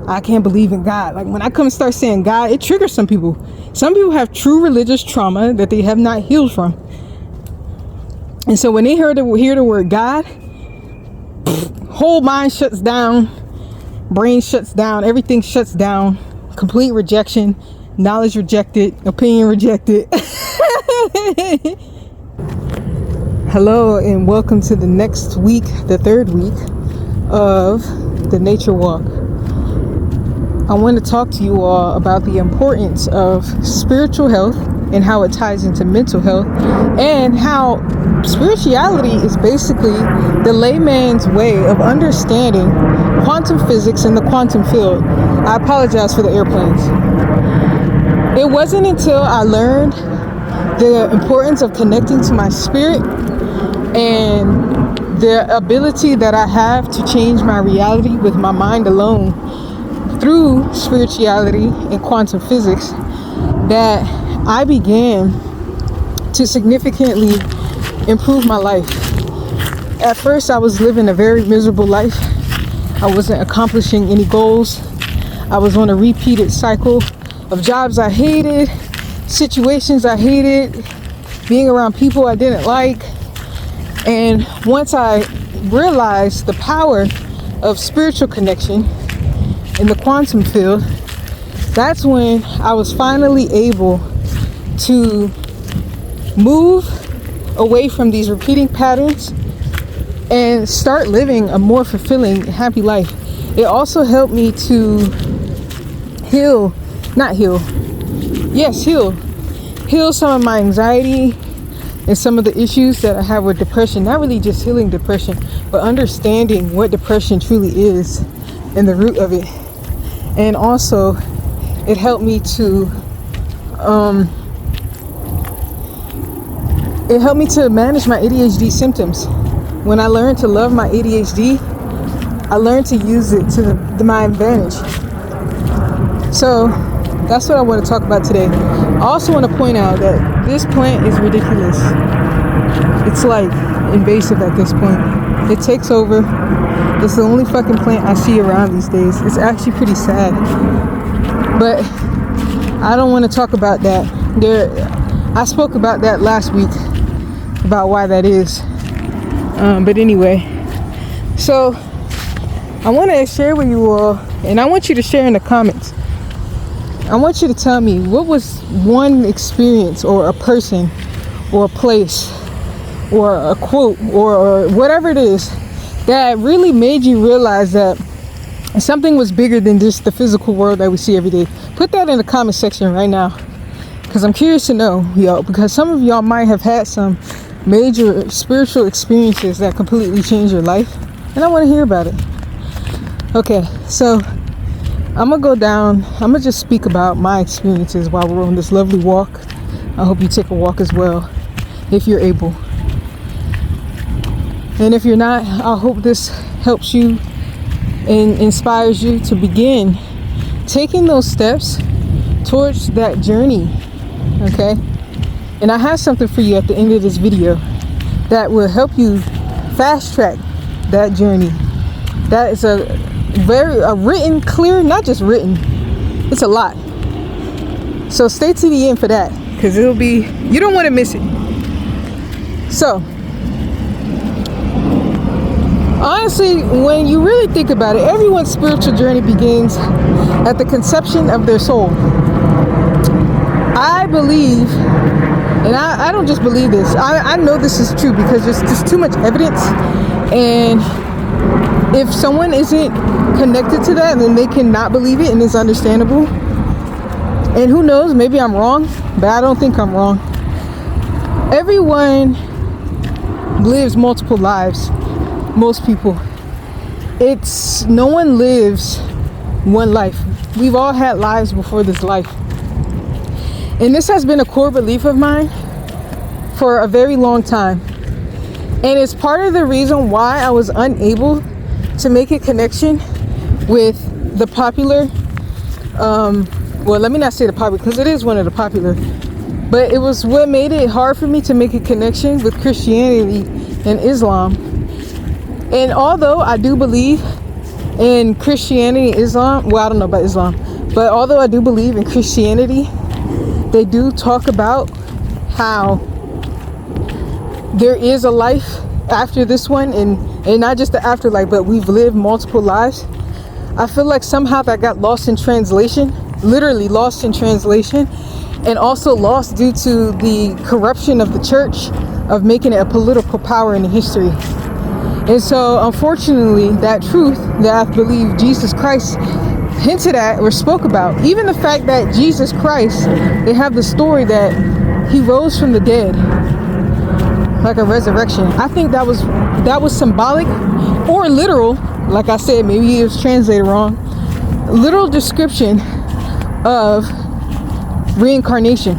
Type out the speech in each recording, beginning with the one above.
I can't believe in God. Like when I come and start saying God, it triggers some people. Some people have true religious trauma that they have not healed from. And so when they hear the word God, whole mind shuts down, brain shuts down, everything shuts down, complete rejection, knowledge rejected, opinion rejected. Hello and welcome to the next week, the third week of the Nature Walk. I want to talk to you all about the importance of spiritual health and how it ties into mental health, and how spirituality is basically the layman's way of understanding quantum physics and the quantum field. I apologize for the airplanes. It wasn't until I learned the importance of connecting to my spirit and the ability that I have to change my reality with my mind alone through spirituality and quantum physics that I began to significantly improve my life. At first, I was living a very miserable life. I wasn't accomplishing any goals. I was on a repeated cycle of jobs I hated, situations I hated, being around people I didn't like. And once I realized the power of spiritual connection in the quantum field, that's when I was finally able to move away from these repeating patterns and start living a more fulfilling, happy life. It also helped me to heal some of my anxiety and some of the issues that I have with depression. Not really just healing depression, but understanding what depression truly is and the root of it. And also it helped me to manage my ADHD symptoms. When I learned to love my ADHD, I learned to use it to my advantage. So that's what I want to talk about today. I also want to point out that this plant is ridiculous. It's like invasive at this point. It takes over. It's the only fucking plant I see around these days. It's actually pretty sad. But I don't want to talk about that. I spoke about that last week, about why that is. But anyway, so I want to share with you all, and I want you to share in the comments. I want you to tell me, what was one experience or a person or a place or a quote or whatever it is that really made you realize that something was bigger than just the physical world that we see every day. Put that in the comment section right now, because I'm curious to know, y'all, because some of y'all might have had some major spiritual experiences that completely changed your life, and I want to hear about it. Okay, so I'm gonna just speak about my experiences while we're on this lovely walk. I hope you take a walk as well, if you're able. And if you're not, I hope this helps you and inspires you to begin taking those steps towards that journey, okay? And I have something for you at the end of this video that will help you fast track that journey. That is a written, clear, not just written, it's a lot. So stay to the end for that, because you don't want to miss it. So honestly, when you really think about it, everyone's spiritual journey begins at the conception of their soul. I believe, and I don't just believe this, I know this is true because there's just too much evidence. And if someone isn't connected to that, then they cannot believe it, and it's understandable. And who knows, maybe I'm wrong, but I don't think I'm wrong. Everyone lives multiple lives. Most people. No one lives one life. We've all had lives before this life. And this has been a core belief of mine for a very long time. And it's part of the reason why I was unable to make a connection with the popular, well, let me not say the popular, because it is one of the popular, but it was what made it hard for me to make a connection with Christianity and Islam. And although I do believe in Christianity, Islam, well, I don't know about Islam, but although I do believe in Christianity, they do talk about how there is a life after this one, and not just the afterlife, but we've lived multiple lives. I feel like somehow that got lost in translation, literally lost in translation, and also lost due to the corruption of the church, of making it a political power in history. And so unfortunately, that truth that I believe Jesus Christ hinted at or spoke about, even the fact that Jesus Christ, they have the story that he rose from the dead, like a resurrection. I think that was symbolic or literal. Like I said, maybe it was translated wrong. Literal description of reincarnation.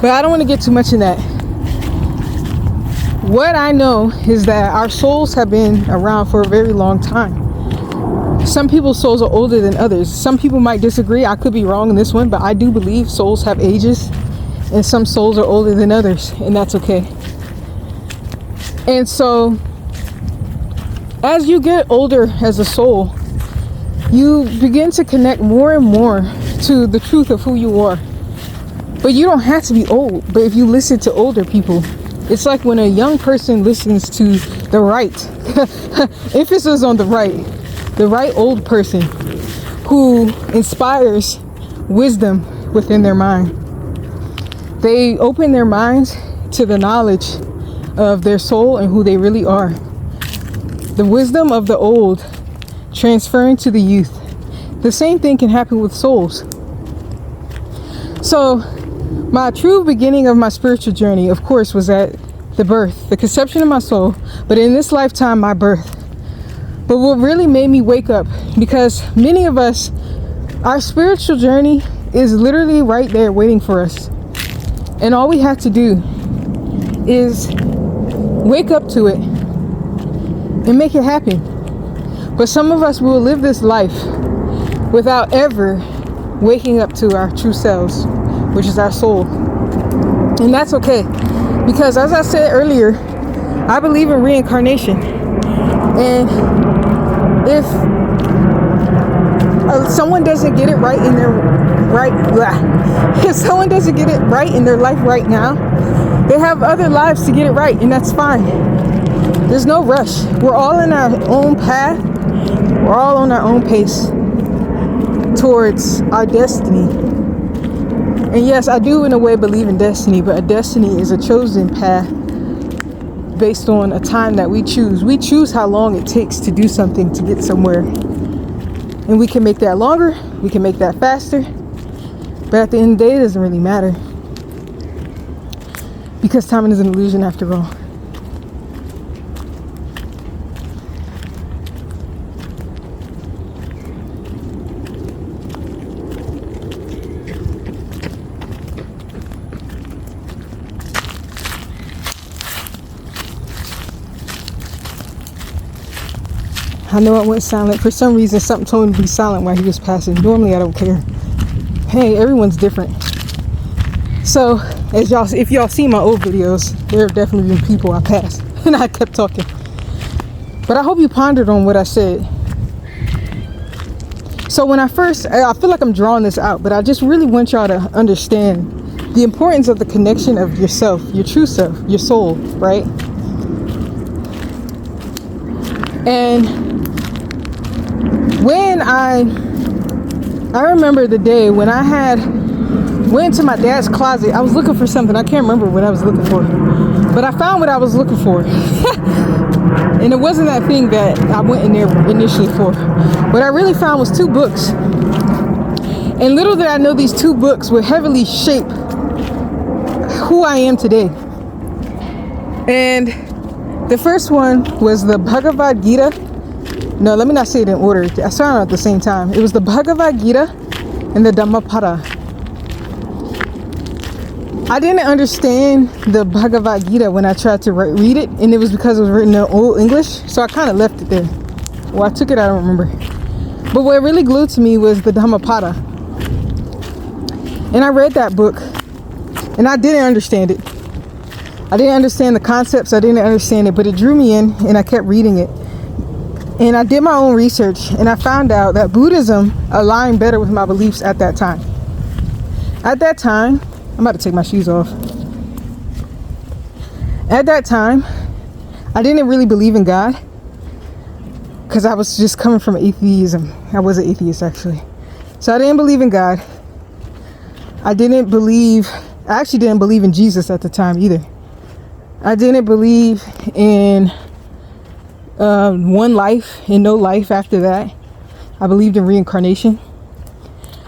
But I don't want to get too much in that. What I know is that our souls have been around for a very long time. Some people's souls are older than others. Some people might disagree. I could be wrong in this one, but I do believe souls have ages, and some souls are older than others, and that's okay. And so as you get older as a soul, you begin to connect more and more to the truth of who you are. But you don't have to be old. But if you listen to older people, it's like when a young person listens to the right, emphasis on the right old person who inspires wisdom within their mind. They open their minds to the knowledge of their soul and who they really are. The wisdom of the old transferring to the youth. The same thing can happen with souls. So my true beginning of my spiritual journey, of course, was at the birth, the conception of my soul, but in this lifetime, my birth. But what really made me wake up, because many of us, our spiritual journey is literally right there waiting for us. And all we have to do is wake up to it and make it happen. But some of us will live this life without ever waking up to our true selves, which is our soul. And that's okay, because as I said earlier, I believe in reincarnation. And if someone doesn't get it right in their if someone doesn't get it right in their life right now, they have other lives to get it right, and that's fine. There's no rush. We're all in our own path. We're all on our own pace towards our destiny. And yes, I do in a way believe in destiny, but a destiny is a chosen path based on a time that we choose. We choose how long it takes to do something to get somewhere. And we can make that longer, we can make that faster, but at the end of the day, it doesn't really matter. Because time is an illusion after all. I know I went silent. For some reason, something told me to be silent while he was passing. Normally, I don't care. Hey, everyone's different. So, if y'all see my old videos, there have definitely been people I passed, and I kept talking. But I hope you pondered on what I said. So when I feel like I'm drawing this out, but I just really want y'all to understand the importance of the connection of yourself, your true self, your soul, right? And when I remember the day when I went to my dad's closet. I was looking for something. I can't remember what I was looking for, but I found what I was looking for. And it wasn't that thing that I went in there initially for. What I really found was 2 books. And little did I know these 2 books would heavily shape who I am today. And the first one was the Bhagavad Gita. No, let me not say it in order. I started them at the same time. It was the Bhagavad Gita and the Dhammapada. I didn't understand the Bhagavad Gita when I tried to read it, and it was because it was written in Old English, so I kind of left it there. Well, I took it, I don't remember. But what really glued to me was the Dhammapada. And I read that book, and I didn't understand it. I didn't understand the concepts, I didn't understand it, but it drew me in, and I kept reading it. And I did my own research, and I found out that Buddhism aligned better with my beliefs at that time. At that time, I'm about to take my shoes off. At that time, I didn't really believe in God because I was just coming from atheism. I was an atheist, actually. So I didn't believe in God. I actually didn't believe in Jesus at the time either. I didn't believe in one life and no life after that. I believed in reincarnation.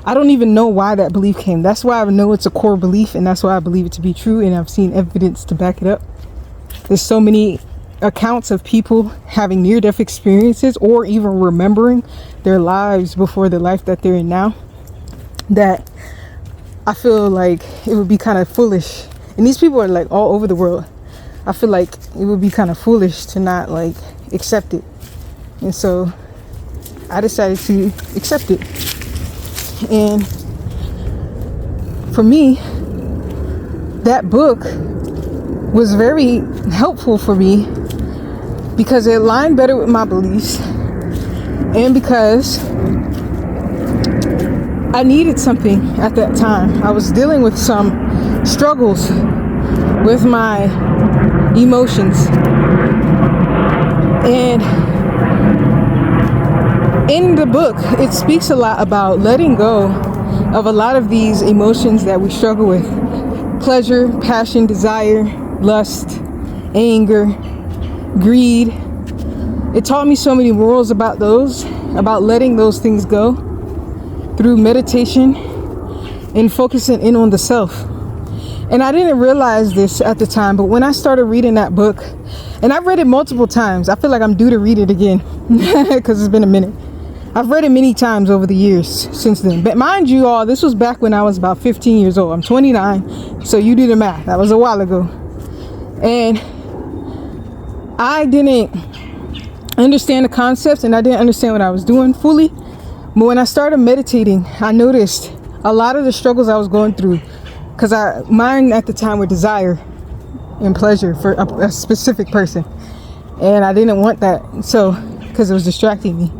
I don't even know why that belief came. That's why I know it's a core belief, and that's why I believe it to be true, and I've seen evidence to back it up. There's so many accounts of people having near-death experiences or even remembering their lives before the life that they're in now, that I feel like it would be kind of foolish. And these people are like all over the world. I feel like it would be kind of foolish to not like accept it. And so I decided to accept it. And for me, that book was very helpful for me because it aligned better with my beliefs, and because I needed something at that time. I was dealing with some struggles with my emotions, and in the book it speaks a lot about letting go of a lot of these emotions that we struggle with: pleasure, passion, desire, lust, anger, greed. It taught me so many morals about those, about letting those things go through meditation and focusing in on the self. And I didn't realize this at the time, but when I started reading that book, and I've read it multiple times, I feel like I'm due to read it again because it's been a minute. I've read it many times over the years since then. But mind you all, this was back when I was about 15 years old. I'm 29, so you do the math. That was a while ago. And I didn't understand the concepts, and I didn't understand what I was doing fully. But when I started meditating, I noticed a lot of the struggles I was going through, because mine at the time were desire and pleasure for a specific person, and I didn't want that, so because it was distracting me.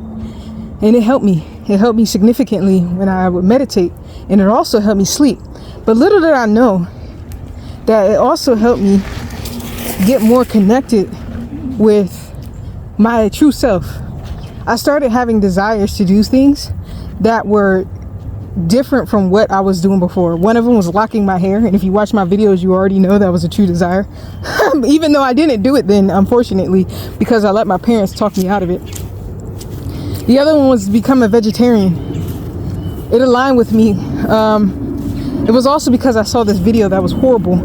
And it helped me significantly when I would meditate, and it also helped me sleep. But little did I know that it also helped me get more connected with my true self. I started having desires to do things that were different from what I was doing before. One of them was locking my hair, and if you watch my videos, you already know that was a true desire. Even though I didn't do it then, unfortunately, because I let my parents talk me out of it. The other one was become a vegetarian. It aligned with me. It was also because I saw this video that was horrible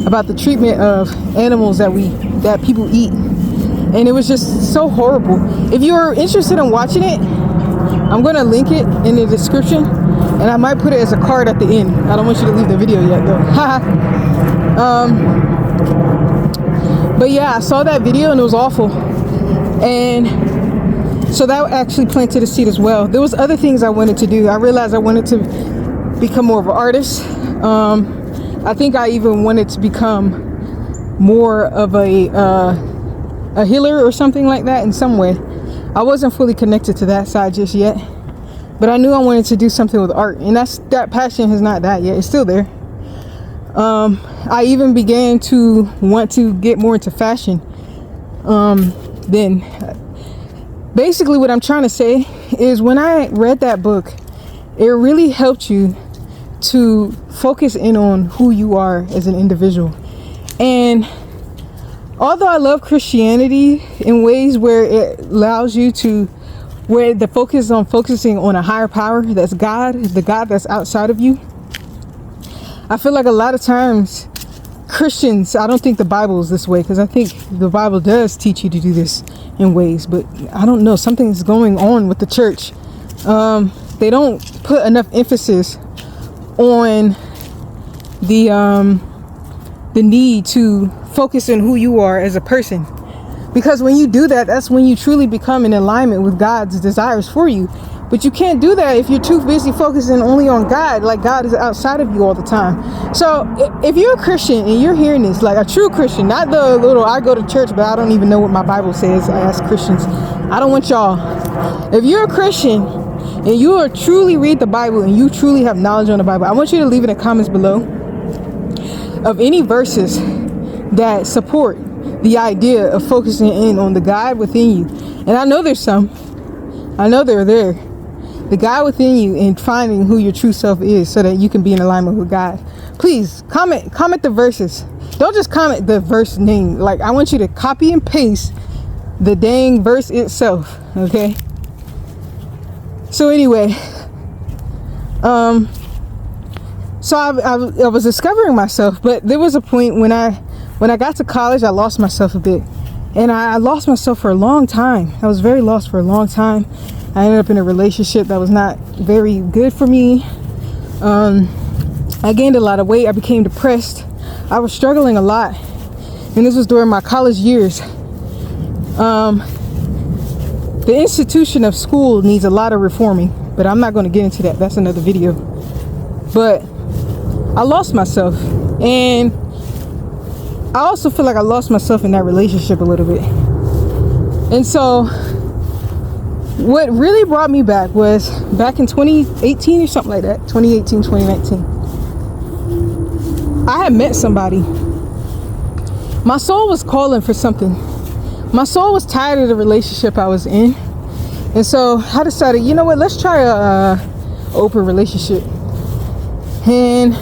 about the treatment of animals that people eat, and it was just so horrible. If you're interested in watching it, I'm going to link it in the description, and I might put it as a card at the end. I don't want you to leave the video yet though. But yeah, I saw that video and it was awful, and so that actually planted a seed as well. There was other things I wanted to do. I realized I wanted to become more of an artist. I think I even wanted to become more of a healer or something like that in some way. I wasn't fully connected to that side just yet, but I knew I wanted to do something with art, and that passion has not died yet. It's still there. I even began to want to get more into fashion. Then basically what I'm trying to say is, when I read that book, it really helped you to focus in on who you are as an individual. And although I love Christianity in ways where it allows you to, where the focus is on focusing on a higher power, that's God, the God that's outside of you, I feel like a lot of times Christians, I don't think the Bible is this way, because I think the Bible does teach you to do this in ways, but I don't know, something's going on with the church. They don't put enough emphasis on the need to focus on who you are as a person, because when you do that, that's when you truly become in alignment with God's desires for you. But you can't do that if you're too busy focusing only on God, like God is outside of you all the time. So if you're a Christian and you're hearing this, like a true Christian, not the little I go to church but I don't even know what my Bible says, I ask Christians, I don't want y'all. If you're a Christian and you are truly read the Bible and you truly have knowledge on the Bible, I want you to leave in the comments below of any verses that support the idea of focusing in on the God within you. And I know there's some. I know they're there. The God within you and finding who your true self is so that you can be in alignment with God. Please comment the verses. Don't just comment the verse name. Like, I want you to copy and paste the dang verse itself. Okay. So anyway, so I was discovering myself, but there was a point when I got to college, I lost myself a bit. And I lost myself for a long time. I was very lost for a long time. I ended up in a relationship that was not very good for me. I gained a lot of weight. I became depressed. I was struggling a lot. And this was during my college years. The institution of school needs a lot of reforming, but I'm not going to get into that. That's another video. But I lost myself. And I also feel like I lost myself in that relationship a little bit. And so what really brought me back was back in 2018 or something like that. 2018, 2019. I had met somebody. My soul was calling for something. My soul was tired of the relationship I was in. And so I decided, you know what, let's try a open relationship. And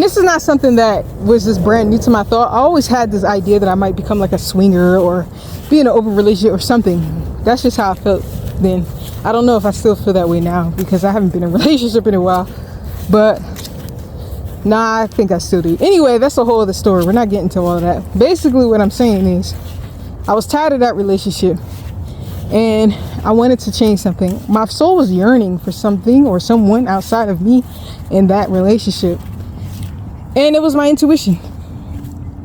this is not something that was just brand new to my thought. I always had this idea that I might become like a swinger or be in an open relationship or something. That's just how I felt then. I don't know if I still feel that way now because I haven't been in a relationship in a while. But nah, I think I still do. Anyway, that's a whole other story. We're not getting to all of that. Basically what I'm saying is I was tired of that relationship and I wanted to change something. My soul was yearning for something or someone outside of me in that relationship. And it was my intuition.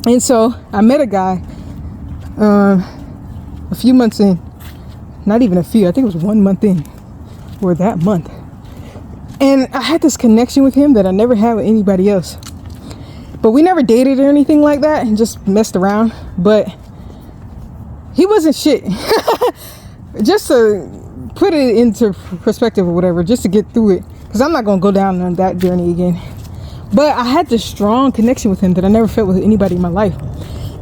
And so I met a guy a few months in. Not even a few. I think it was 1 month in. Or that month. And I had this connection with him that I never had with anybody else. But we never dated or anything like that. And just messed around. But he wasn't shit. Just to put it into perspective or whatever. Just to get through it. Because I'm not going to go down on that journey again. But I had this strong connection with him that I never felt with anybody in my life.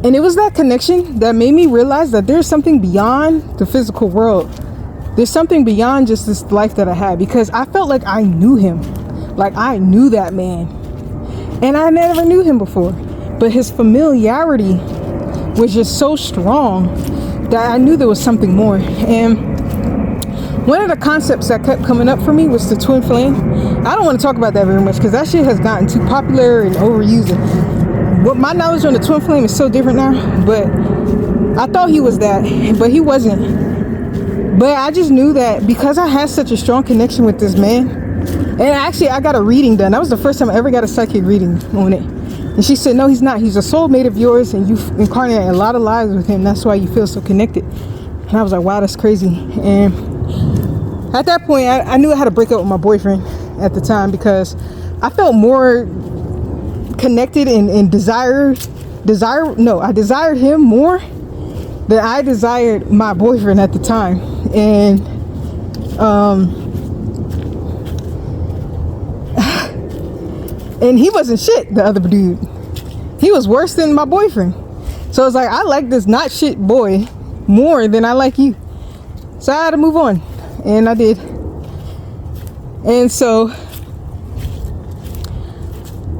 And it was that connection that made me realize that there's something beyond the physical world. There's something beyond just this life that I had. Because I felt like I knew him. Like I knew that man. And I never knew him before. But his familiarity was just so strong that I knew there was something more. And one of the concepts that kept coming up for me was the twin flame. I don't want to talk about that very much because that shit has gotten too popular and overused. What my knowledge on the twin flame is so different now, but I thought he was that, but he wasn't. But I just knew that because I had such a strong connection with this man, and actually I got a reading done. That was the first time I ever got a psychic reading on it. And she said, no, he's not. He's a soulmate of yours and you've incarnated a lot of lives with him. That's why you feel so connected. And I was like, wow, that's crazy. And at that point, I knew I had to break up with my boyfriend at the time because I felt more connected and I desired him more than I desired my boyfriend at the time. And and he wasn't shit, the other dude. He was worse than my boyfriend. So it's like, I like this not shit boy more than I like you. So I had to move on. And I did. And so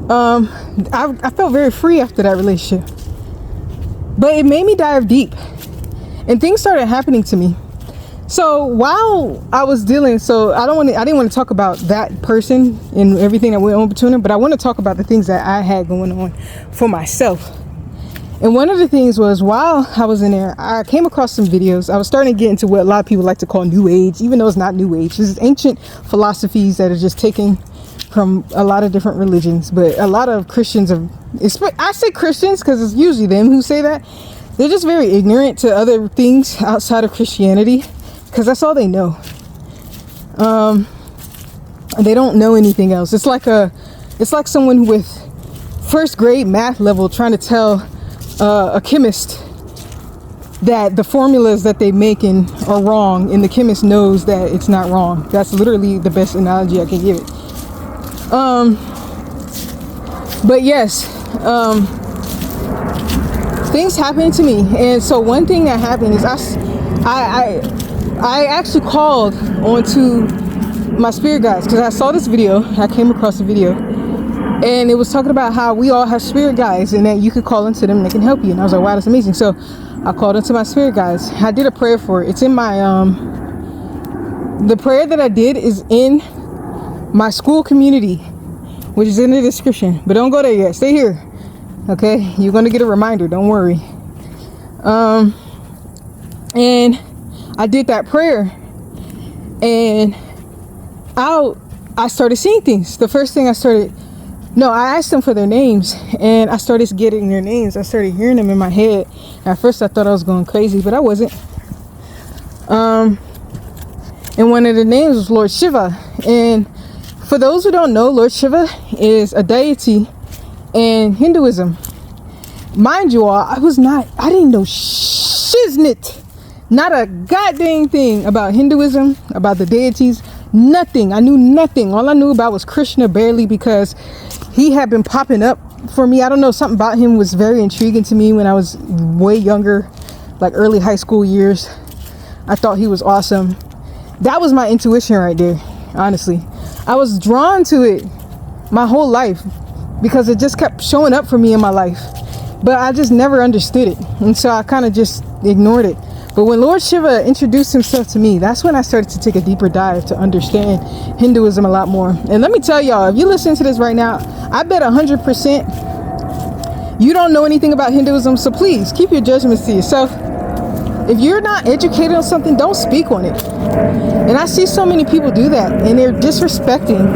I felt very free after that relationship. But it made me dive deep. And things started happening to me. So while I was dealing, I didn't want to talk about that person and everything that went on between them, but I want to talk about the things that I had going on for myself. And one of the things was, while I was in there, I came across some videos. I was starting to get into what a lot of people like to call New Age, even though it's not New Age. This is ancient philosophies that are just taken from a lot of different religions. But a lot of Christians, I say Christians because it's usually them who say that. They're just very ignorant to other things outside of Christianity because that's all they know. They don't know anything else. It's like someone with first grade math level trying to tell a chemist that the formulas that they making are wrong, and the chemist knows that it's not wrong. That's literally the best analogy I can give it. But yes, things happen to me, and so one thing that happened is I actually called onto my spirit guides because I saw this video. I came across a video, and it was talking about how we all have spirit guides and that you could call into them and they can help you. And I was like, wow, that's amazing. So I called into my spirit guides. I did a prayer for it. It's in my the prayer that I did is in my school community, which is in the description. But don't go there yet. Stay here. Okay, you're gonna get a reminder. Don't worry. And I did that prayer, and I started seeing things. The first thing I asked them for their names, and I started getting their names. I started hearing them in my head. At first I thought I was going crazy, but I wasn't. And one of the names was Lord Shiva. And for those who don't know, Lord Shiva is a deity in Hinduism. Mind you all, I didn't know shiznit. Not a goddamn thing about Hinduism, about the deities, nothing. I knew nothing. All I knew about was Krishna, barely, because he had been popping up for me. I don't know, something about him was very intriguing to me when I was way younger, like early high school years. I thought he was awesome. That was my intuition right there, honestly. I was drawn to it my whole life because it just kept showing up for me in my life. But I just never understood it. And so I kind of just ignored it. But when Lord Shiva introduced himself to me, that's when I started to take a deeper dive to understand Hinduism a lot more. And let me tell y'all, if you listen to this right now, I bet 100% you don't know anything about Hinduism. So please keep your judgments to yourself. If you're not educated on something, don't speak on it. And I see so many people do that, and they're disrespecting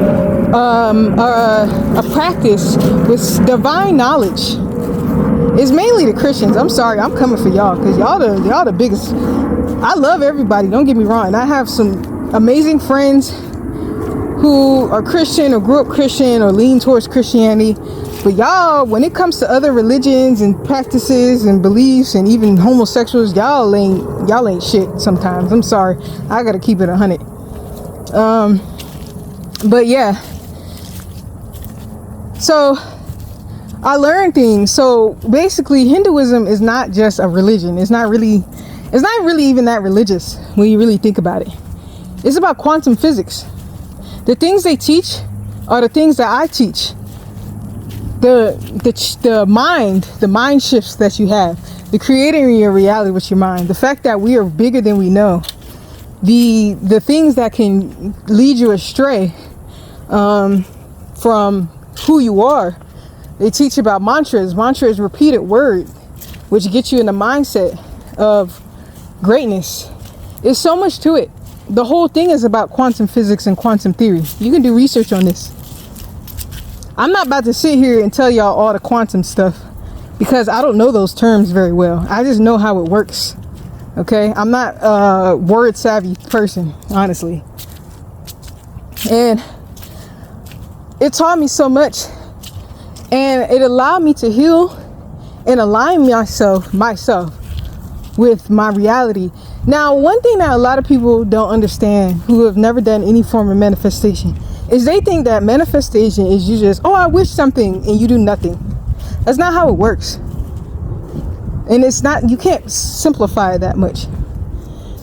a practice with divine knowledge. It's mainly the Christians. I'm sorry, I'm coming for y'all because y'all the biggest. I love everybody, don't get me wrong. And I have some amazing friends who are Christian or grew up Christian or lean towards Christianity. But y'all, when it comes to other religions and practices and beliefs and even homosexuals, y'all ain't shit sometimes. I'm sorry. I gotta keep it 100. But yeah. So I learned things. So basically Hinduism is not just a religion. It's not really even that religious when you really think about it. It's about quantum physics. The things they teach are the things that I teach. The mind shifts that you have, the creating your reality with your mind, the fact that we are bigger than we know, the things that can lead you astray from who you are. They teach about mantras. Mantra is repeated word, which gets you in the mindset of greatness. There's so much to it. The whole thing is about quantum physics and quantum theory. You can do research on this. I'm not about to sit here and tell y'all all the quantum stuff because I don't know those terms very well. I just know how it works. Okay? I'm not a word savvy person, honestly. And it taught me so much. And it allowed me to heal and align myself with my reality. Now, one thing that a lot of people don't understand who have never done any form of manifestation is they think that manifestation is you just, I wish something and you do nothing. That's not how it works. And it's not, you can't simplify it that much.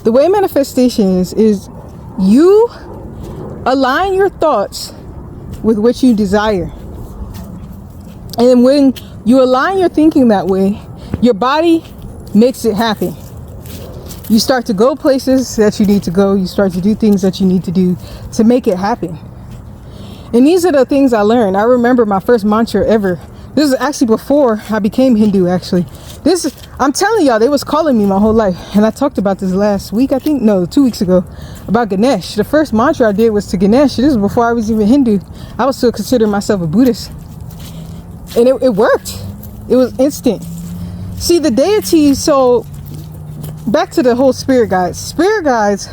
The way manifestation is you align your thoughts with what you desire. And when you align your thinking that way, your body makes it happen. You start to go places that you need to go. You start to do things that you need to do to make it happen. And these are the things I learned. I remember my first mantra ever. This is actually before I became Hindu, actually. I'm telling y'all, they was calling me my whole life. And I talked about this last week, 2 weeks ago, about Ganesh. The first mantra I did was to Ganesh. This was before I was even Hindu. I was still considering myself a Buddhist. And it worked. It was instant. See, the deity, so back to the whole spirit guides. Spirit guides,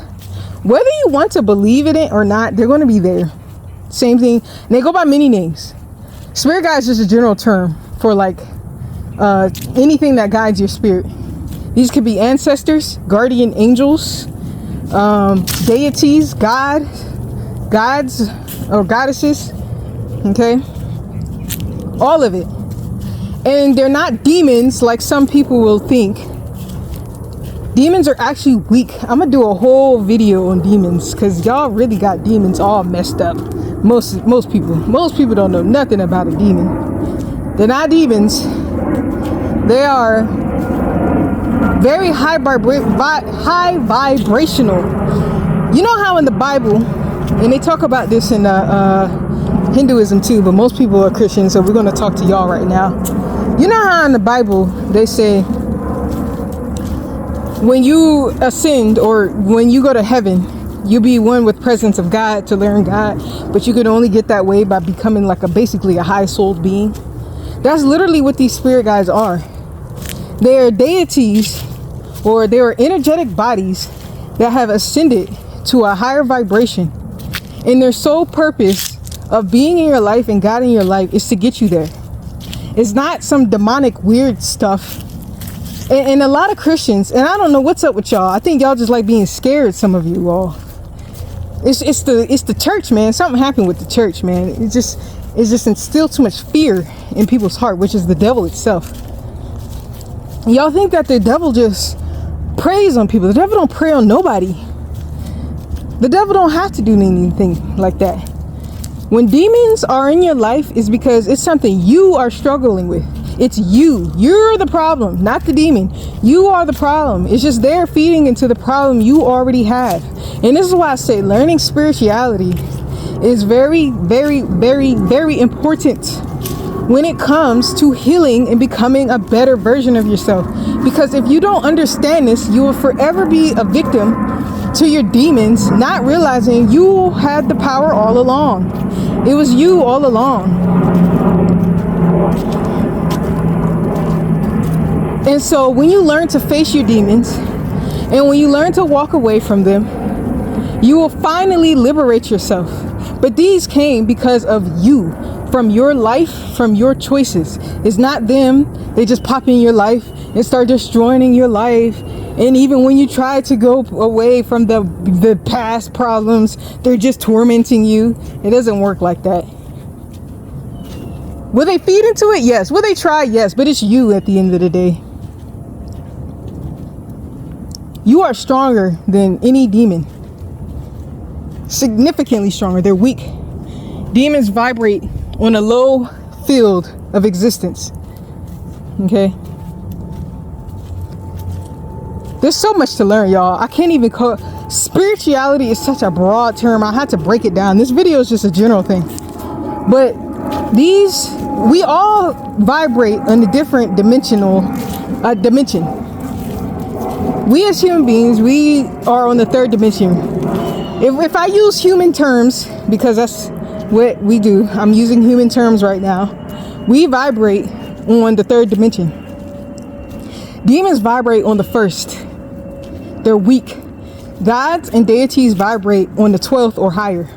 whether you want to believe in it or not, they're going to be there. Same thing. And they go by many names. Spirit guide is just a general term for like anything that guides your spirit. These could be ancestors, guardian angels, deities, gods or goddesses. Okay, all of it. And they're not demons like some people will think. Demons are actually weak. I'm gonna do a whole video on demons, because y'all really got demons all messed up. Most people don't know nothing about a demon. They're not demons. They are very high vibrational. You know how in the Bible, and they talk about this in Hinduism too, but most people are Christians, so we're going to talk to y'all right now. You know how in the Bible they say when you ascend, or when you go to heaven, you'll be one with presence of God to learn God, but you can only get that way by becoming like basically a high-souled being. That's literally what these spirit guides are. They're deities, or they are energetic bodies that have ascended to a higher vibration, and their sole purpose of being in your life and guiding your life is to get you there. It's not some demonic weird stuff. And a lot of Christians, and I don't know what's up with y'all, I think y'all just like being scared, some of you all. It's the church, man. Something happened with the church, man. It just instilled too much fear in people's heart, which is the devil itself. Y'all think that the devil just preys on people. The devil don't prey on nobody. The devil don't have to do anything like that. When demons are in your life, it's because it's something you are struggling with. It's you. You're the problem, not the demon. You are the problem. It's just they're feeding into the problem you already have. And this is why I say learning spirituality is very, very, very, very important when it comes to healing and becoming a better version of yourself. Because if you don't understand this, you will forever be a victim to your demons, not realizing you had the power all along. It was you all along. And so when you learn to face your demons, and when you learn to walk away from them, you will finally liberate yourself. But these came because of you, from your life, from your choices. It's not them. They just pop in your life and start destroying your life. And even when you try to go away from the past problems, they're just tormenting you. It doesn't work like that. Will they feed into it? Yes. Will they try? Yes. But it's you at the end of the day. You are stronger than any demon. Significantly stronger. They're weak. Demons vibrate on a low field of existence. Okay? There's so much to learn, y'all. I can't even call spirituality is such a broad term. I had to break it down. This video is just a general thing. But we all vibrate on a different dimension. We as human beings, we are on the third dimension. If I use human terms, because that's what we do, I'm using human terms right now. We vibrate on the third dimension. Demons vibrate on the first. They're weak. Gods and deities vibrate on the 12th or higher.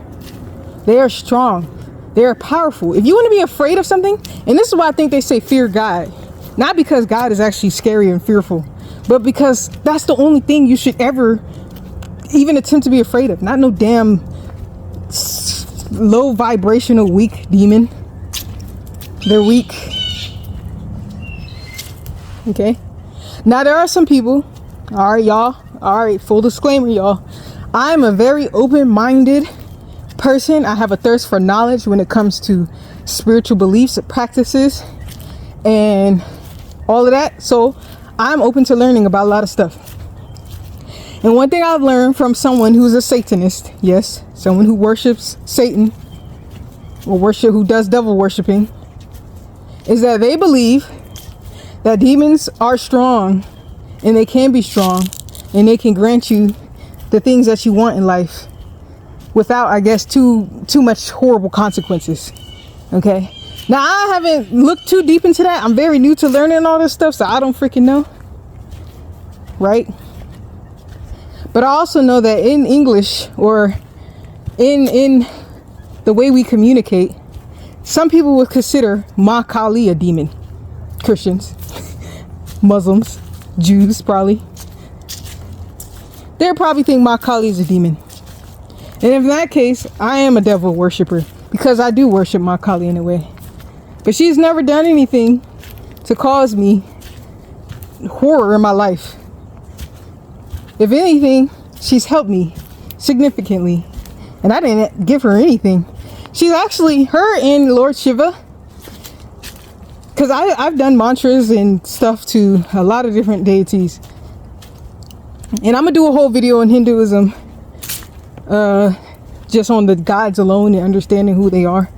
They are strong. They are powerful. If you want to be afraid of something, and this is why I think they say fear God, not because God is actually scary and fearful, but because that's the only thing you should ever even attempt to be afraid of. Not no damn low vibrational weak demon. They're weak. Okay. Now there are some people, all right, y'all. All right, full disclaimer, y'all. I'm a very open-minded person. I have a thirst for knowledge when it comes to spiritual beliefs, practices, and all of that. So I'm open to learning about a lot of stuff. And one thing I've learned from someone who's a Satanist, yes, someone who worships Satan, or who does devil worshiping, is that they believe that demons are strong, and they can be strong, and they can grant you the things that you want in life without, I guess, too much horrible consequences. Okay. Now, I haven't looked too deep into that. I'm very new to learning all this stuff, so I don't freaking know. Right? But I also know that in English, or in the way we communicate, some people would consider Ma Kali a demon. Christians, Muslims, Jews probably. They'll probably think my Kali is a demon. And in that case, I am a devil worshiper because I do worship my Kali in a way. But she's never done anything to cause me horror in my life. If anything, she's helped me significantly. And I didn't give her anything. She's actually, her and Lord Shiva, because I've done mantras and stuff to a lot of different deities. And I'm going to do a whole video on Hinduism, just on the gods alone and understanding who they are.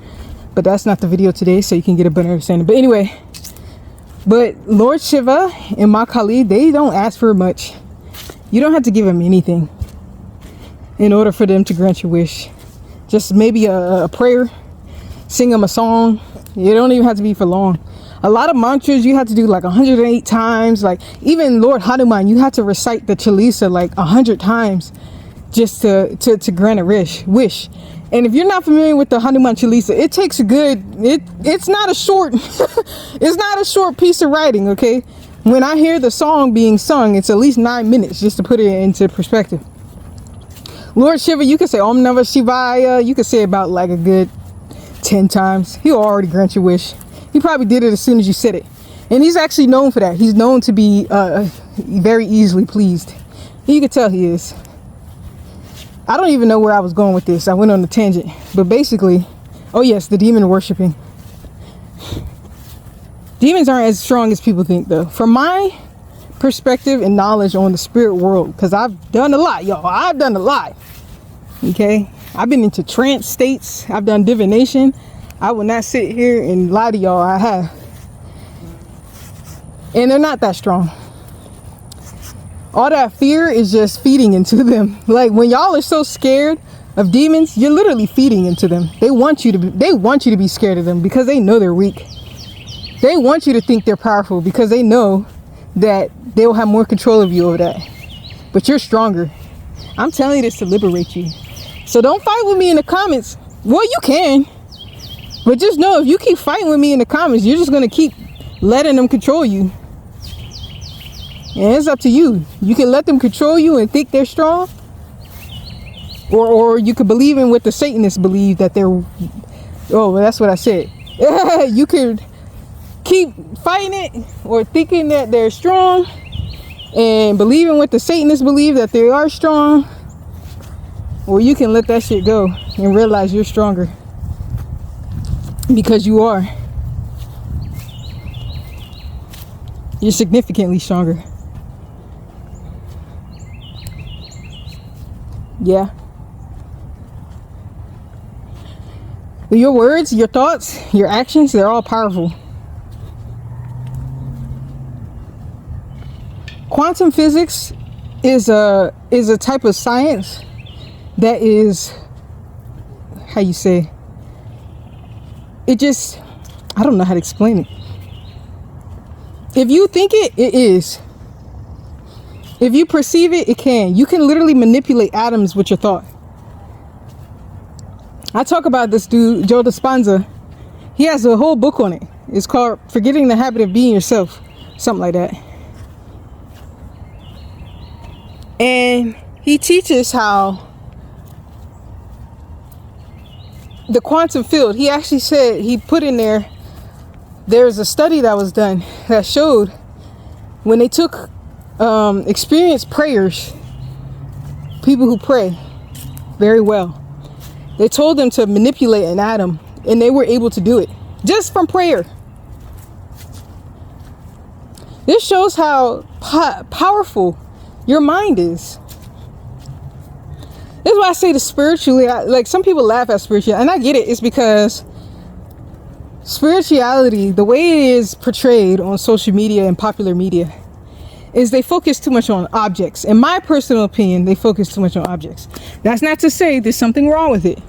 But that's not the video today, so you can get a better understanding. But anyway, but Lord Shiva and Ma Kali, they don't ask for much. You don't have to give them anything in order for them to grant your wish. Just maybe a prayer, sing them a song. You don't even have to be for long. A lot of mantras you have to do like 108 times. Like even Lord Hanuman, you have to recite the Chalisa like 100 times just to grant a wish. And if you're not familiar with the Hanuman Chalisa, it takes a good, it's not a short, it's not a short piece of writing, okay? When I hear the song being sung, it's at least 9 minutes just to put it into perspective. Lord Shiva, you can say Om Namah Shivaya. You can say about like a good 10 times. He'll already grant your wish. He probably did it as soon as you said it. And he's actually known for that. He's known to be very easily pleased. You can tell he is. I don't even know where I was going with this. I went on a tangent. But basically, oh yes, the demon worshiping. Demons aren't as strong as people think though. From my perspective and knowledge on the spirit world, because I've done a lot, y'all. I've done a lot. Okay? I've been into trance states. I've done divination. I will not sit here and lie to y'all. I have. And they're not that strong. All that fear is just feeding into them. Like when y'all are so scared of demons, you're literally feeding into them. They want you to be scared of them because they know they're weak. They want you to think they're powerful because they know that they will have more control of you over that. But you're stronger. I'm telling you this to liberate you. So don't fight with me in the comments. Well, you can. But just know if you keep fighting with me in the comments, you're just going to keep letting them control you. And it's up to you. You can let them control you and think they're strong. Or you could believe in what the Satanists believe that they're... Oh, well, that's what I said. You could keep fighting it or thinking that they're strong and believing what the Satanists believe that they are strong. Or you can let that shit go and realize you're stronger. Because you are. You're significantly stronger. Yeah. Your words, your thoughts, your actions, they're all powerful. Quantum physics is a type of science that is, how you say, it just, I don't know how to explain it. If you think it, it is. If you perceive it, it can. You can literally manipulate atoms with your thought. I talk about this dude, Joe Dispenza. He has a whole book on it. It's called Forgetting the Habit of Being Yourself. Something like that. And he teaches how the quantum field, he actually said, he put in there, there's a study that was done that showed when they took experienced prayers, people who pray very well, they told them to manipulate an atom and they were able to do it just from prayer. This shows how powerful your mind is. That's why I say the spiritually, like some people laugh at spirituality, and I get it. It's because spirituality, the way it is portrayed on social media and popular media, is they focus too much on objects. In my personal opinion, they focus too much on objects. That's not to say there's something wrong with it,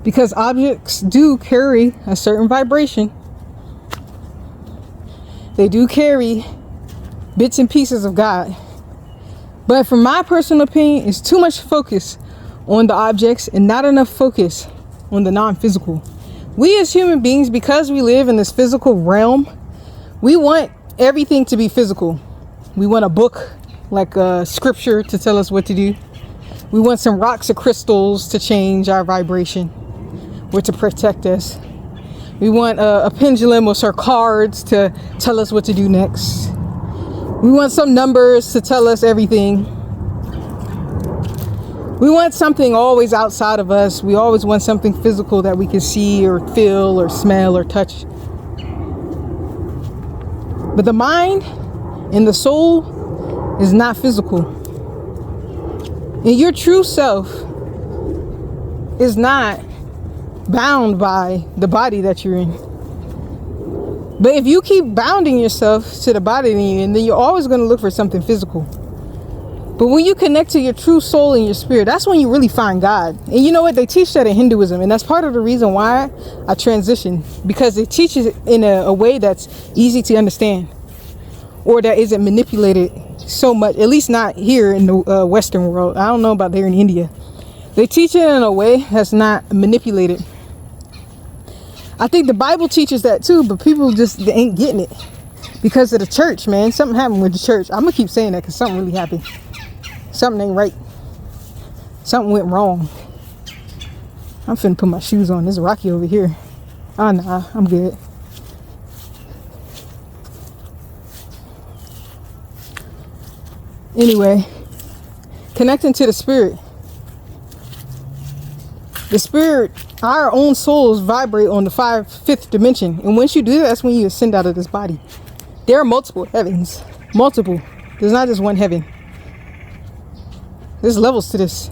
because objects do carry a certain vibration. They do carry bits and pieces of God. But from my personal opinion, it's too much focus on the objects and not enough focus on the non-physical. We as human beings, because we live in this physical realm, we want everything to be physical. We want a book, like a scripture, to tell us what to do. We want some rocks or crystals to change our vibration or to protect us. We want a pendulum or some cards to tell us what to do next. We want some numbers to tell us everything. We want something always outside of us. We always want something physical that we can see or feel or smell or touch. But the mind and the soul is not physical. And your true self is not bound by the body that you're in. But if you keep bounding yourself to the body that you're in, then you're always going to look for something physical. But when you connect to your true soul and your spirit, that's when you really find God. And you know what? They teach that in Hinduism. And that's part of the reason why I transitioned. Because it teaches it in a way that's easy to understand. Or that isn't manipulated so much. At least not here in the Western world. I don't know about there in India. They teach it in a way that's not manipulated. I think the Bible teaches that too. But people just they ain't getting it. Because of the church, man. Something happened with the church. I'm going to keep saying that because something really happened. Something ain't right. Something went wrong. I'm finna put my shoes on. It's rocky over here. Oh, nah, I'm good. Anyway, connecting to the spirit. The spirit, our own souls vibrate on the fifth dimension. And once you do that, that's when you ascend out of this body. There are multiple heavens. Multiple. There's not just one heaven. There's levels to this.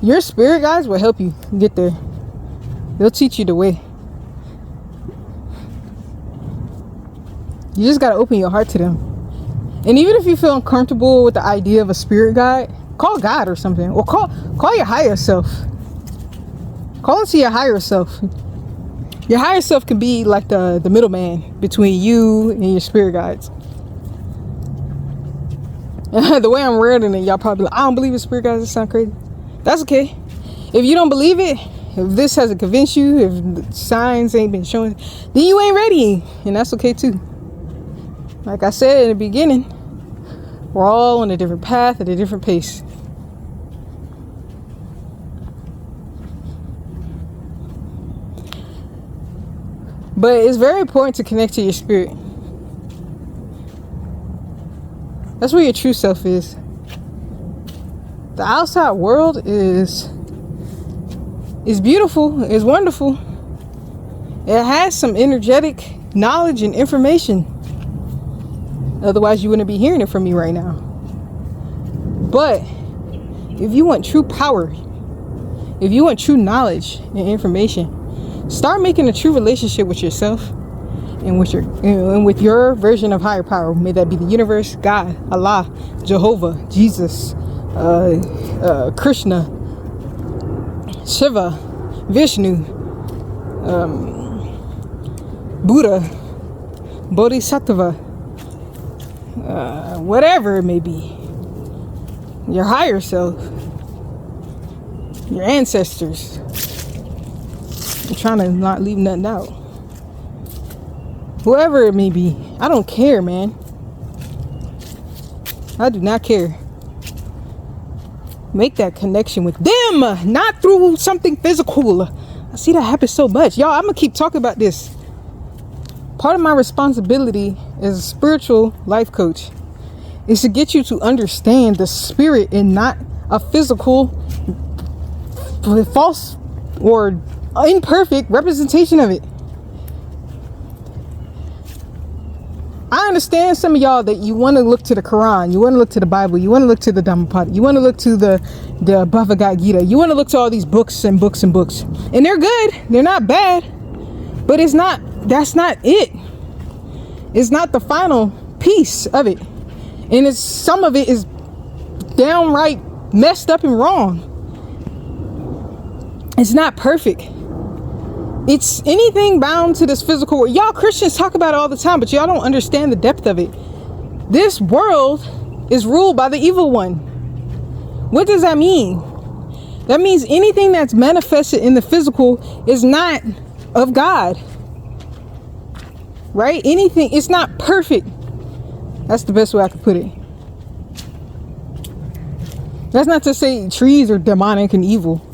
Your spirit guides will help you get there. They'll teach you the way. You just got to open your heart to them. And even if you feel uncomfortable with the idea of a spirit guide, call God or something. Or call your higher self. Call into your higher self. Your higher self can be like the middleman between you and your spirit guides. The way I'm wording it, y'all probably like, I don't believe in spirit guides. It sound crazy. That's okay. If you don't believe it, if this hasn't convinced you, if the signs ain't been showing, then you ain't ready. And that's okay too. Like I said in the beginning, we're all on a different path at a different pace. But it's very important to connect to your spirit. That's where your true self is. The outside world is beautiful, is wonderful. It has some energetic knowledge and information. Otherwise, you wouldn't be hearing it from me right now. But if you want true power, if you want true knowledge and information, start making a true relationship with yourself and with your version of higher power. May that be the universe, God, Allah, Jehovah, Jesus, Krishna, Shiva, Vishnu, Buddha, Bodhisattva, whatever it may be. Your higher self, your ancestors. I'm trying to not leave nothing out. Whoever it may be, I don't care, man. I do not care. Make that connection with them, not through something physical. I see that happen so much. Y'all, I'm gonna keep talking about this. Part of my responsibility as a spiritual life coach is to get you to understand the spirit and not a physical, false or imperfect representation of it. I understand some of y'all that you want to look to the Quran, you want to look to the Bible, you want to look to the Dhammapada, you want to look to the Bhagavad Gita, you want to look to all these books and books and books. And they're good, they're not bad, but that's not it. It's not the final piece of it. And some of it is downright messed up and wrong. It's not perfect. It's anything bound to this physical world. Y'all Christians talk about it all the time, but y'all don't understand the depth of it. This world is ruled by the evil one. What does that mean? That means anything that's manifested in the physical is not of God. right? Anything, it's not perfect. That's the best way I could put it. That's not to say trees are demonic and evil.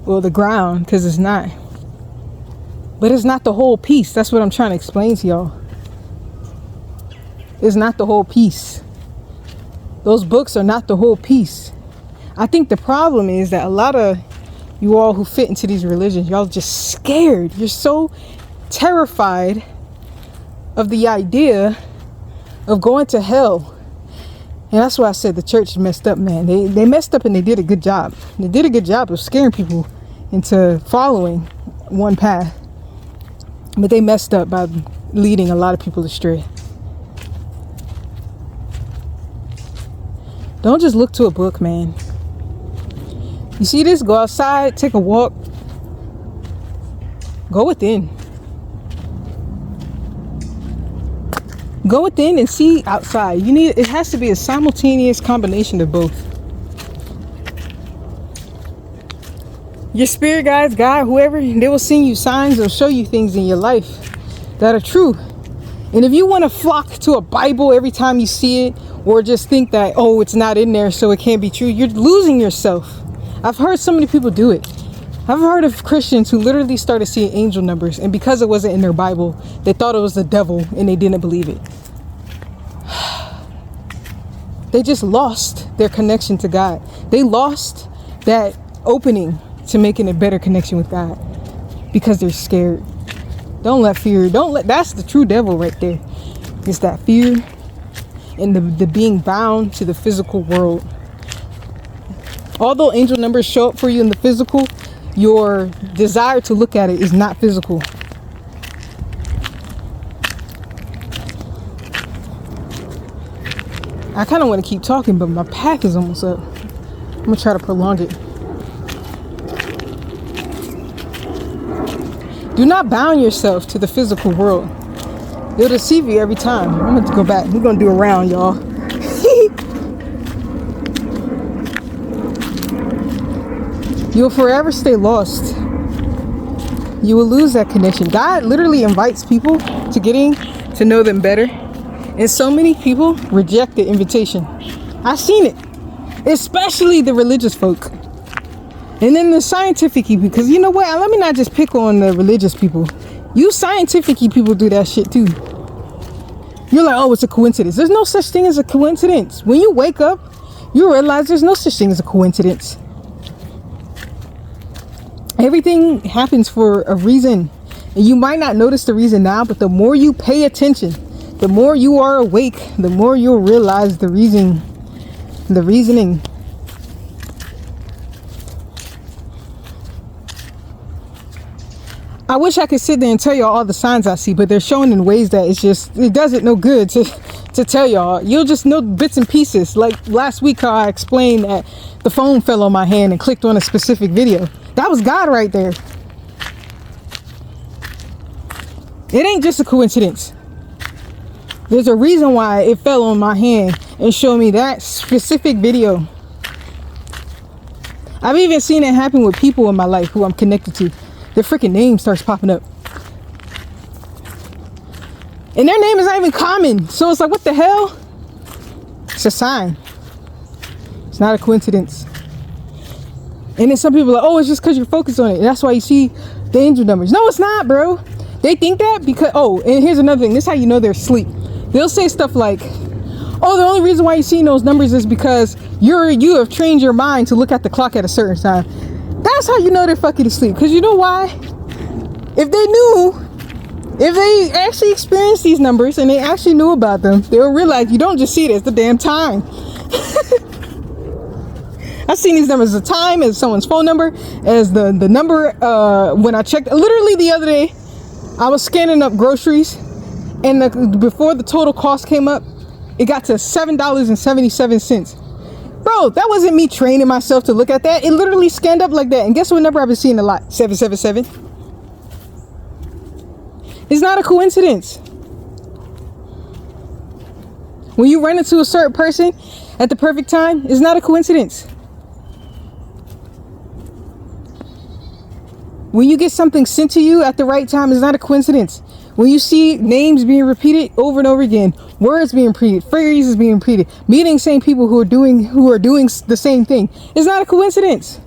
Well, the ground, because it's not. But it's not the whole piece. That's what I'm trying to explain to y'all. It's not the whole piece. Those books are not the whole piece. I think the problem is that a lot of you all who fit into these religions, y'all just scared. You're so terrified of the idea of going to hell. And that's why I said the church messed up, man. They messed up and they did a good job. They did a good job of scaring people into following one path. But they messed up by leading a lot of people astray. Don't just look to a book, man. You see this? Go outside, take a walk. Go within. Go within and see outside. It has to be a simultaneous combination of both. Your spirit guides, God, whoever, they will send you signs or show you things in your life that are true. And if you want to flock to a Bible every time you see it, or just think that, oh, it's not in there, so it can't be true, you're losing yourself. I've heard so many people do it. I've heard of Christians who literally started seeing angel numbers, and because it wasn't in their Bible, they thought it was the devil and they didn't believe it. They just lost their connection to God. They lost that opening to making a better connection with God because they're scared. Don't let fear, that's the true devil right there. It's that fear and the being bound to the physical world. Although angel numbers show up for you in the physical, your desire to look at it is not physical. I kind of want to keep talking, but my pack is almost up. I'm going to try to prolong it. Do not bound yourself to the physical world. It'll deceive you every time. I'm going to go back. We're going to do a round, y'all. You'll forever stay lost. You will lose that connection. God literally invites people to getting to know them better. And so many people reject the invitation. I've seen it. Especially the religious folk. And then the scientific people. Because you know what? Let me not just pick on the religious people. You scientific people do that shit too. You're like, oh, it's a coincidence. There's no such thing as a coincidence. When you wake up, you realize there's no such thing as a coincidence. Everything happens for a reason. And you might not notice the reason now, but the more you pay attention, the more you are awake, the more you'll realize the reasoning. I wish I could sit there and tell y'all all the signs I see, but they're shown in ways that it does it no good to tell y'all. You'll just know bits and pieces. Like last week how I explained that the phone fell on my hand and clicked on a specific video. That was God right there. It ain't just a coincidence. There's a reason why it fell on my hand and showed me that specific video. I've even seen it happen with people in my life who I'm connected to. Their freaking name starts popping up. And their name is not even common. So it's like, what the hell? It's a sign. It's not a coincidence. And then some people are like, oh, it's just because you're focused on it. And that's why you see the angel numbers. No, it's not, bro. They think that because, oh, and here's another thing. This is how you know they're asleep. They'll say stuff like, oh, the only reason why you're seeing those numbers is because you have trained your mind to look at the clock at a certain time. That's how you know they're fucking asleep. Because you know why? If they actually experienced these numbers and they actually knew about them, they'll realize you don't just see it as the damn time. I've seen these numbers as the time, as someone's phone number, as the number when I checked. Literally the other day, I was scanning up groceries and before the total cost came up, it got to $7.77. Bro, that wasn't me training myself to look at that. It literally scanned up like that. And guess what number I've been seeing a lot? 777. It's not a coincidence. When you run into a certain person at the perfect time, it's not a coincidence. When you get something sent to you at the right time, it's not a coincidence. When you see names being repeated over and over again, words being repeated, phrases being repeated, meeting same people who are doing the same thing, it's not a coincidence.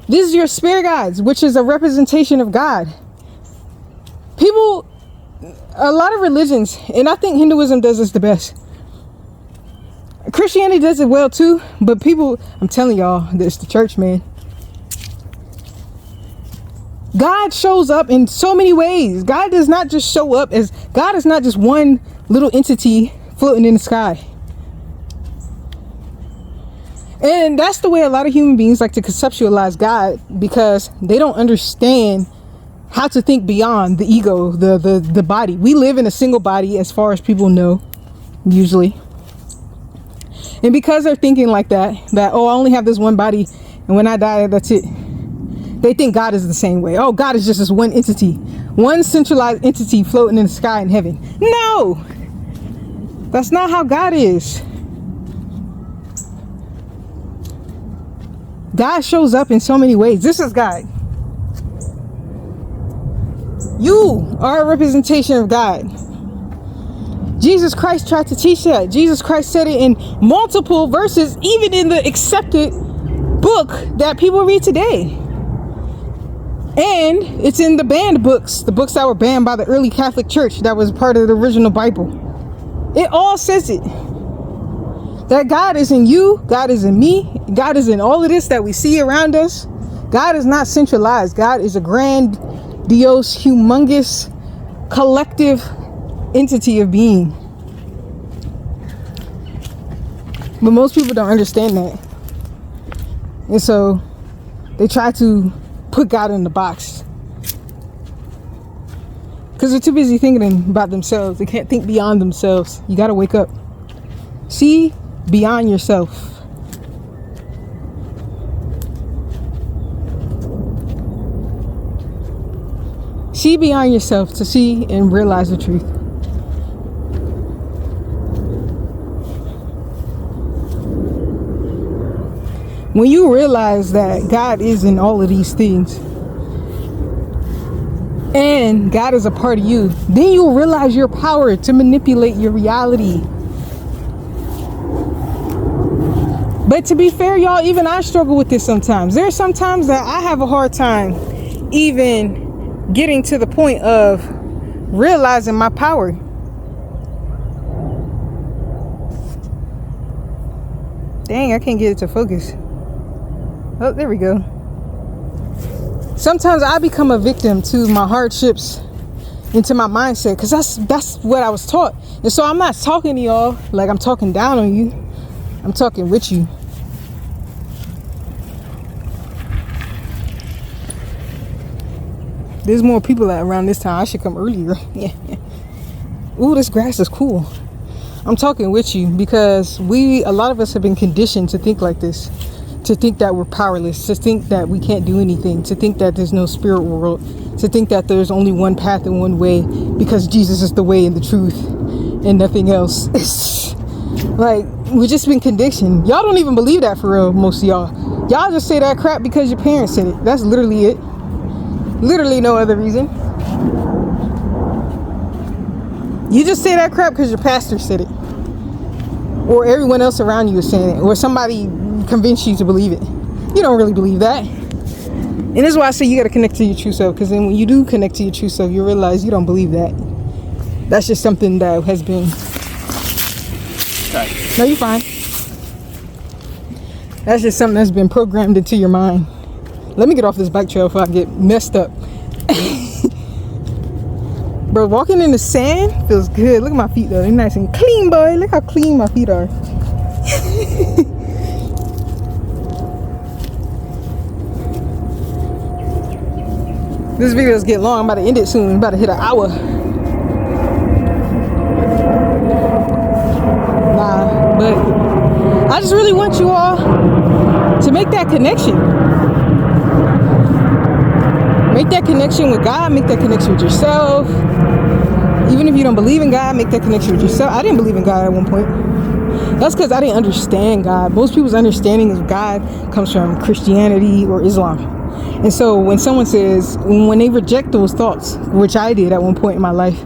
This is your spirit guides, which is a representation of God. People, a lot of religions, and I think Hinduism does this the best. Christianity does it well too, but people, I'm telling y'all, it's the church, man. God shows up in so many ways. God does not just show up as, God is not just one little entity floating in the sky. And that's the way a lot of human beings like to conceptualize God, because they don't understand how to think beyond the ego, the body. We live in a single body as far as people know, usually. And because they're thinking like that, oh, I only have this one body, and when I die, that's it. They think God is the same way. Oh, God is just this one entity, one centralized entity floating in the sky in heaven. No, that's not how God is. God shows up in so many ways. This is God. You are a representation of God. Jesus Christ tried to teach that. Jesus Christ said it in multiple verses, even in the accepted book that people read today. And it's in the banned books, the books that were banned by the early Catholic Church that was part of the original Bible. It all says it. That God is in you, God is in me, God is in all of this that we see around us. God is not centralized. God is a grandiose, humongous, collective entity of being. But most people don't understand that. And so they try to put God in the box, because they're too busy thinking about themselves. They can't think beyond themselves. You got to wake up. See beyond yourself. See beyond yourself to see and realize the truth. When you realize that God is in all of these things and God is a part of you, then you'll realize your power to manipulate your reality. But to be fair, y'all, even I struggle with this sometimes. There are some times that I have a hard time even getting to the point of realizing my power. Dang, I can't get it to focus. Oh, there we go. Sometimes I become a victim to my hardships and to my mindset, because that's what I was taught. And so I'm not talking to y'all like I'm talking down on you. I'm talking with you. There's more people around this time. I should come earlier. Yeah. Ooh, this grass is cool. I'm talking with you because a lot of us have been conditioned to think like this. To think that we're powerless, to think that we can't do anything, to think that there's no spirit world, to think that there's only one path and one way because Jesus is the way and the truth and nothing else. It's like, we've just been conditioned. Y'all don't even believe that for real, most of y'all. Y'all just say that crap because your parents said it. That's literally it. Literally no other reason. You just say that crap because your pastor said it. Or everyone else around you is saying it. Or somebody convince you to believe it. You don't really believe that. And this is why I say you got to connect to your true self, because then when you do connect to your true self, you realize you don't believe that. That's just something that has been... Sorry. No, you're fine. That's just something that's been programmed into your mind. Let me get off this bike trail before I get messed up. Bro, walking in the sand feels good. Look at my feet though. They're nice and clean, boy. Look how clean my feet are. This video's getting long. I'm about to end it soon. I'm about to hit an hour. Nah, but I just really want you all to make that connection. Make that connection with God. Make that connection with yourself. Even if you don't believe in God, make that connection with yourself. I didn't believe in God at one point. That's because I didn't understand God. Most people's understanding of God comes from Christianity or Islam. And so when someone says, when they reject those thoughts, which I did at one point in my life,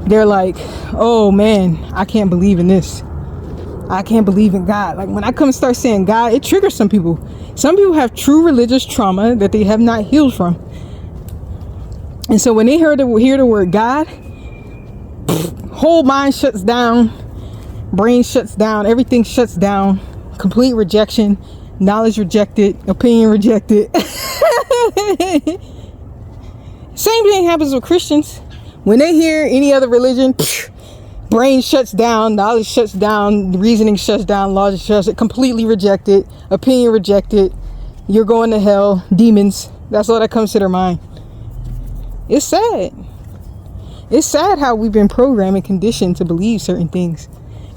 they're like, oh man, I can't believe in this. I can't believe in God. Like when I come and start saying God, it triggers some people. Some people have true religious trauma that they have not healed from. And so when they hear the word God, whole mind shuts down, brain shuts down, everything shuts down, complete rejection, knowledge rejected, opinion rejected. Same thing happens with Christians. When they hear any other religion, brain shuts down, knowledge shuts down, reasoning shuts down, logic shuts it, completely rejected, opinion rejected, you're going to hell, demons. That's all that comes to their mind. It's sad. It's sad how we've been programmed and conditioned to believe certain things.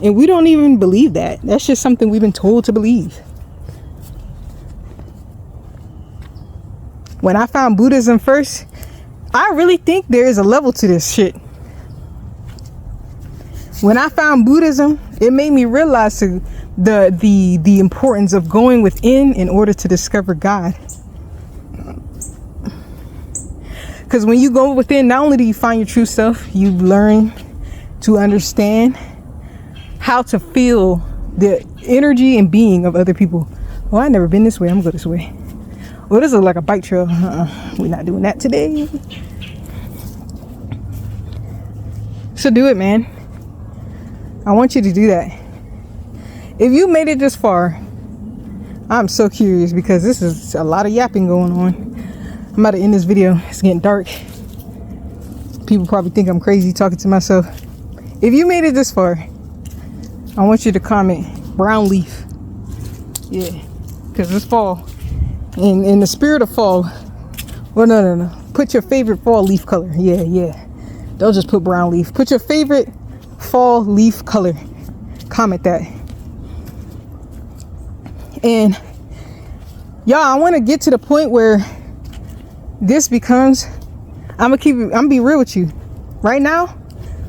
And we don't even believe that. That's just something we've been told to believe. When I found Buddhism first, I really think there is a level to this shit. When I found Buddhism, it made me realize the importance of going within in order to discover God. Because when you go within, not only do you find your true self, you learn to understand how to feel the energy and being of other people. Oh, I've never been this way. I'm gonna go this way. Oh, this is like a bike trail. We're not doing that today. So do it, man. I want you to do that. If you made it this far, I'm so curious because this is a lot of yapping going on. I'm about to end this video. It's getting dark. People probably think I'm crazy talking to myself. If you made it this far, I want you to comment brown leaf. Yeah, because it's fall. In the spirit of fall. Well, no. Put your favorite fall leaf color. Yeah. Don't just put brown leaf. Put your favorite fall leaf color. Comment that. And y'all, I want to get to the point where this becomes, I'm gonna be real with you. Right now,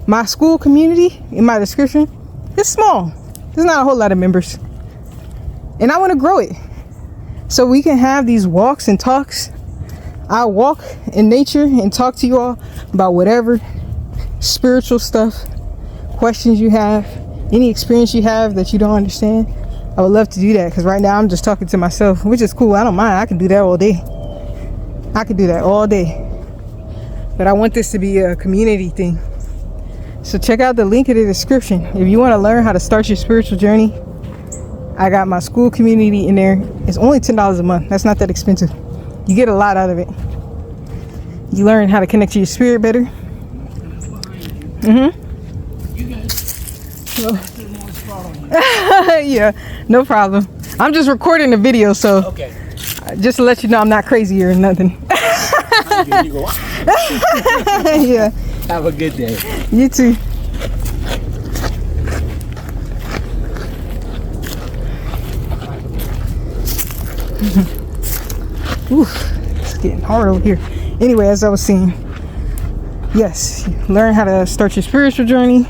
my school community in my description, it's small. There's not a whole lot of members. And I want to grow it. So we can have these walks and talks. I walk in nature and talk to you all about whatever spiritual stuff, questions you have, any experience you have that you don't understand. I would love to do that because right now I'm just talking to myself, which is cool. I don't mind. I can do that all day. I could do that all day. But I want this to be a community thing. So check out the link in the description. If you want to learn how to start your spiritual journey, I got my school community in there. It's only $10 a month. That's not that expensive. You get a lot out of it. You learn how to connect to your spirit better. Yeah, no problem. I'm just recording the video, so okay. Just to let you know I'm not crazy or nothing. Yeah. Have a good day. You too. Oof, it's getting hard over here. Anyway, as I was saying, yes, learn how to start your spiritual journey.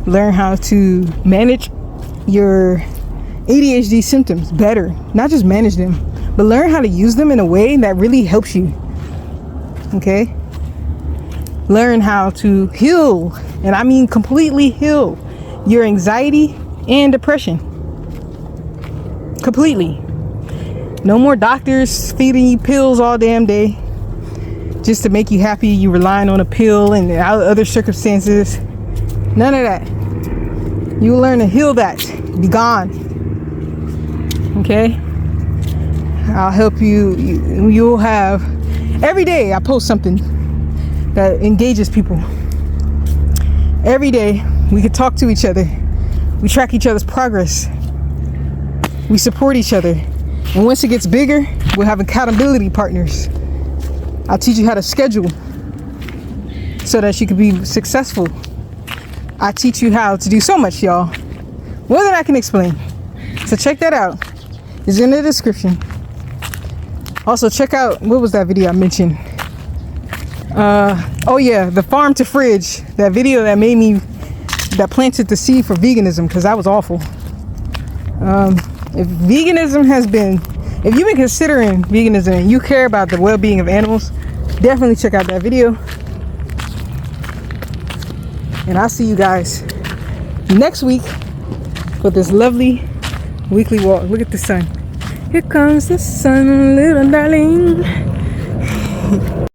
Learn how to manage your ADHD symptoms better. Not just manage them, but learn how to use them in a way that really helps you. Okay? Learn how to heal, and I mean completely heal your anxiety and depression. Completely. No more doctors feeding you pills all damn day just to make you happy. You relying on a pill and other circumstances. None of that. You will learn to heal that. Be gone. Okay? I'll help you. You'll have, every day I post something that engages people. Every day we can talk to each other. We track each other's progress. We support each other. And once it gets bigger, we'll have accountability partners. I'll teach you how to schedule so that you can be successful. I teach you how to do so much, y'all. More than I can explain. So check that out. It's in the description. Also check out, what was that video I mentioned? Oh yeah, the farm to fridge. That video that made me, that planted the seed for veganism, because that was awful. If veganism has been If you've been considering veganism and you care about the well-being of animals, definitely check out that video. And I'll see you guys next week for this lovely weekly walk. Look at the sun. Here comes the sun, little darling.